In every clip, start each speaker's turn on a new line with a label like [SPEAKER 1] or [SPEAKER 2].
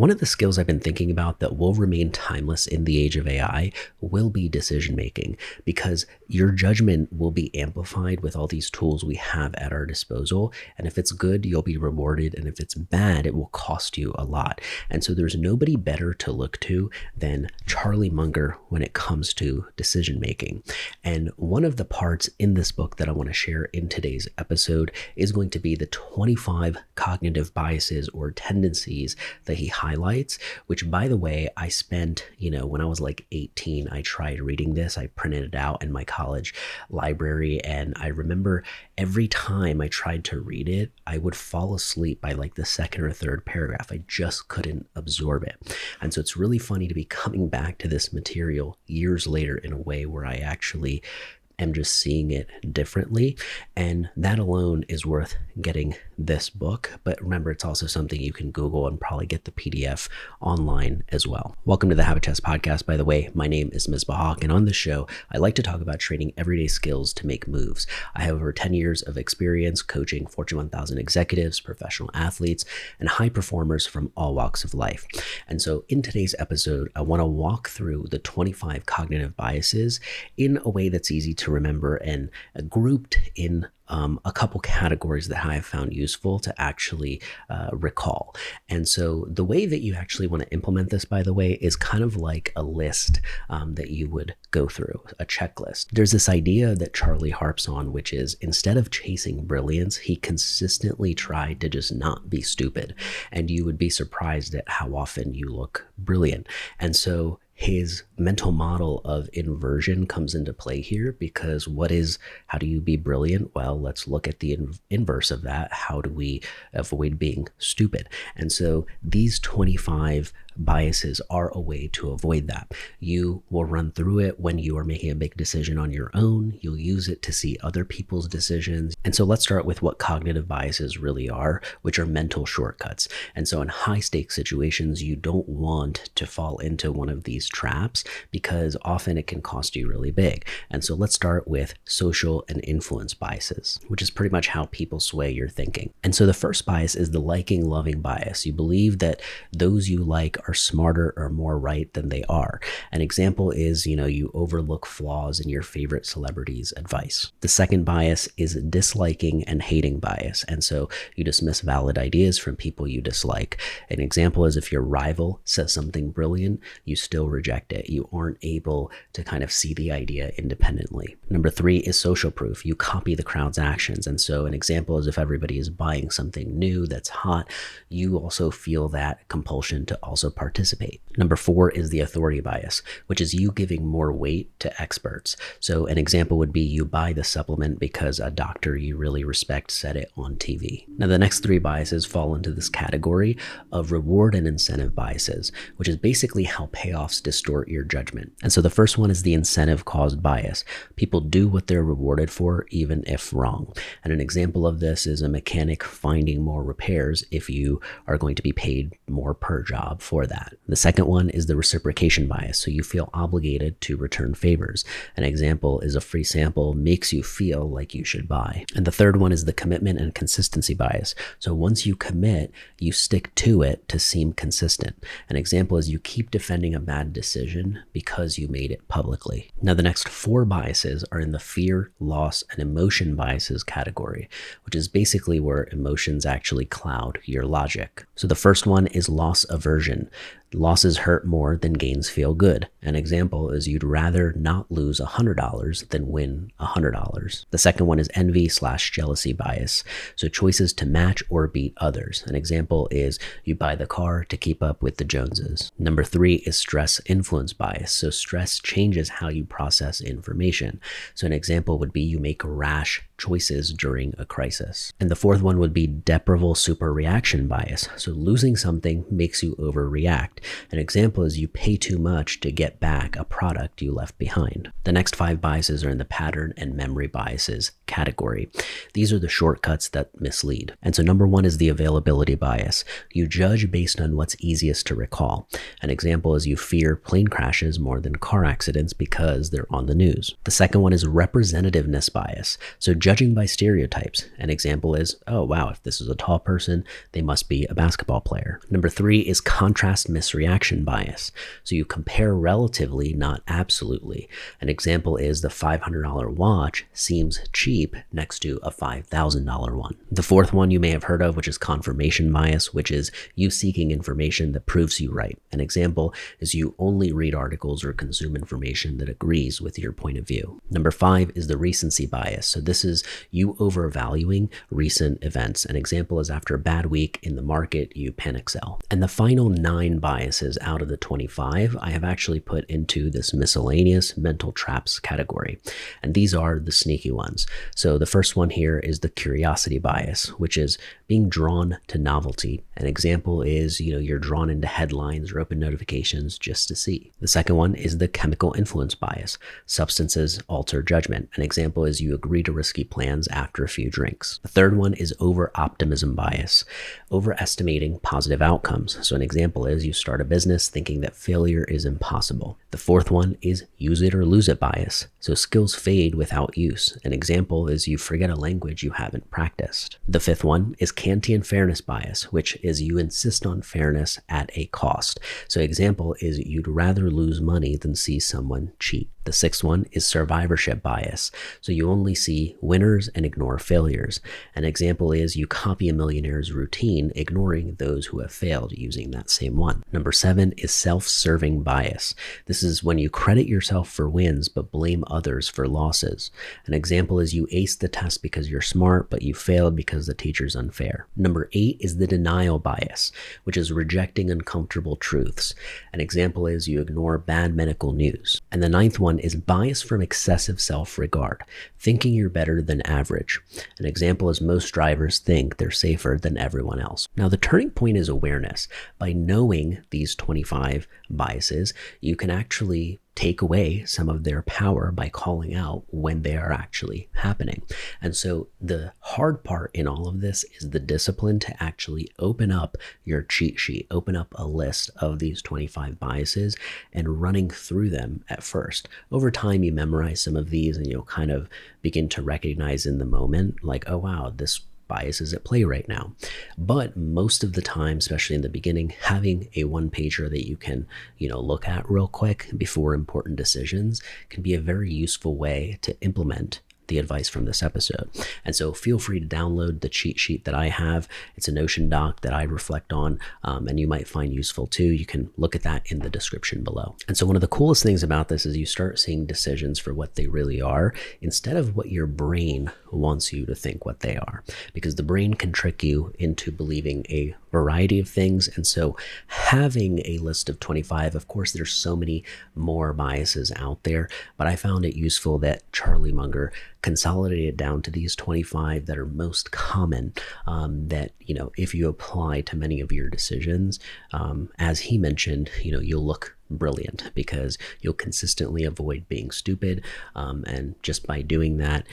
[SPEAKER 1] One of the skills I've been thinking about that will remain timeless in the age of AI will be decision making, because your judgment will be amplified with all these tools we have at our disposal. And if it's good, you'll be rewarded. And if it's bad, it will cost you a lot. And so there's nobody better to look to than Charlie Munger when it comes to decision making. And one of the parts in this book that I want to share in today's episode is going to be the 25 cognitive biases or tendencies that he highlights, which, by the way, I spent, when I was like 18, I tried reading this. I printed it out in my college library. And I remember every time I tried to read it, I would fall asleep by like the second or third paragraph. I just couldn't absorb it. And so it's really funny to be coming back to this material years later in a way where I actually am just seeing it differently. And that alone is worth getting this book. But remember, it's also something you can Google and probably get the PDF online as well. Welcome to the Habit Test Podcast, by the way. My name is Misbah Haque, and on this show, I like to talk about training everyday skills to make moves. I have over 10 years of experience coaching Fortune 1000 executives, professional athletes, and high performers from all walks of life. And so in today's episode, I want to walk through the 25 cognitive biases in a way that's easy to remember and grouped in a couple categories that I have found useful to actually recall. And so the way that you actually want to implement this, by the way, is kind of like a list that you would go through, a checklist. There's this idea that Charlie harps on, which is instead of chasing brilliance, he consistently tried to just not be stupid. And you would be surprised at how often you look brilliant. And so his mental model of inversion comes into play here, because how do you be brilliant? Well, let's look at the inverse of that. How do we avoid being stupid? And so these 25 biases are a way to avoid that. You will run through it when you are making a big decision on your own. You'll use it to see other people's decisions. And so let's start with what cognitive biases really are, which are mental shortcuts. And so in high stakes situations, you don't want to fall into one of these traps, because often it can cost you really big. And so let's start with social and influence biases, which is pretty much how people sway your thinking. And so the first bias is the liking, loving bias. You believe that those you like are smarter or more right than they are. An example is, you overlook flaws in your favorite celebrity's advice. The second bias is disliking and hating bias. And so you dismiss valid ideas from people you dislike. An example is if your rival says something brilliant, you still reject it. You aren't able to kind of see the idea independently. Number 3 is social proof. You copy the crowd's actions. And so an example is if everybody is buying something new that's hot, you also feel that compulsion to also participate. Number 4 is the authority bias, which is you giving more weight to experts. So an example would be you buy the supplement because a doctor you really respect said it on TV. Now, the next 3 biases fall into this category of reward and incentive biases, which is basically how payoffs distort your judgment. And so the first one is the incentive caused bias. People do what they're rewarded for, even if wrong. And an example of this is a mechanic finding more repairs if you are going to be paid more per job for that. The second one is the reciprocation bias. So you feel obligated to return favors. An example is a free sample makes you feel like you should buy. And the third one is the commitment and consistency bias. So once you commit, you stick to it to seem consistent. An example is you keep defending a bad decision because you made it publicly. Now, the next 4 biases are in the fear, loss, and emotion biases category, which is basically where emotions actually cloud your logic. So the first one is loss aversion. Losses hurt more than gains feel good. An example is you'd rather not lose $100 than win $100. The second one is envy/jealousy bias. So choices to match or beat others. An example is you buy the car to keep up with the Joneses. Number 3 is stress influence bias. So stress changes how you process information. So an example would be you make rash choices during a crisis. And the fourth one would be deprival superreaction bias. So losing something makes you overreact. An example is you pay too much to get back a product you left behind. The next 5 biases are in the pattern and memory biases category. These are the shortcuts that mislead. And so number one is the availability bias. You judge based on what's easiest to recall. An example is you fear plane crashes more than car accidents because they're on the news. The second one is representativeness bias. So judging by stereotypes. An example is, oh wow, if this is a tall person, they must be a basketball player. Number three is contrast misreaction bias. So you compare relatively, not absolutely. An example is the $500 watch seems cheap next to a $5,000 one. The fourth one you may have heard of, which is confirmation bias, which is you seeking information that proves you right. An example is you only read articles or consume information that agrees with your point of view. Number five is the recency bias. So this is you overvaluing recent events. An example is after a bad week in the market, you panic sell. And the final 9 biases out of the 25, I have actually put into this miscellaneous mental traps category. And these are the sneaky ones. So the first one here is the curiosity bias, which is being drawn to novelty. An example is, you're drawn into headlines or open notifications just to see. The second one is the chemical influence bias. Substances alter judgment. An example is you agree to risky plans after a few drinks. The third one is over-optimism bias, overestimating positive outcomes. So an example is you start a business thinking that failure is impossible. The fourth one is use it or lose it bias. So skills fade without use. An example is you forget a language you haven't practiced. The fifth one is Kantian fairness bias, which is you insist on fairness at a cost. So example is you'd rather lose money than see someone cheat. The sixth one is survivorship bias. So you only see winners and ignore failures. An example is you copy a millionaire's routine, ignoring those who have failed using that same one. Number 7 is self-serving bias. This is when you credit yourself for wins but blame others for losses. An example is you aced the test because you're smart, but you failed because the teacher's unfair. Number 8 is the denial bias, which is rejecting uncomfortable truths. An example is you ignore bad medical news. And the ninth one is bias from excessive self-regard, thinking you're better than average. An example is most drivers think they're safer than everyone else. Now, the turning point is awareness. By knowing these 25 biases, you can actually take away some of their power by calling out when they are actually happening. And so the hard part in all of this is the discipline to actually open up your cheat sheet, open up a list of these 25 biases and running through them at first. Over time, you memorize some of these and you'll kind of begin to recognize in the moment, like, oh wow, this bias is at play right now. But most of the time, especially in the beginning, having a one-pager that you can, look at real quick before important decisions can be a very useful way to implement the advice from this episode. And so feel free to download the cheat sheet that I have. It's a Notion doc that I reflect on, and you might find useful too. You can look at that in the description below. And so one of the coolest things about this is you start seeing decisions for what they really are instead of what your brain wants you to think what they are, because the brain can trick you into believing a variety of things. And so having a list of 25, of course, there's so many more biases out there, but I found it useful that Charlie Munger consolidated down to these 25 that are most common, that, if you apply to many of your decisions, as he mentioned, you'll look brilliant because you'll consistently avoid being stupid. And just by doing that,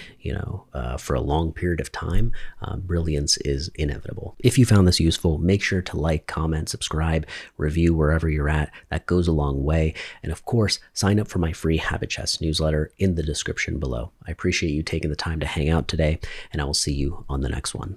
[SPEAKER 1] for a long period of time, brilliance is inevitable. If you found this useful, make sure to like, comment, subscribe, review wherever you're at. That goes a long way. And of course, sign up for my free Habit Chest newsletter in the description below. I appreciate you taking the time to hang out today, and I will see you on the next one.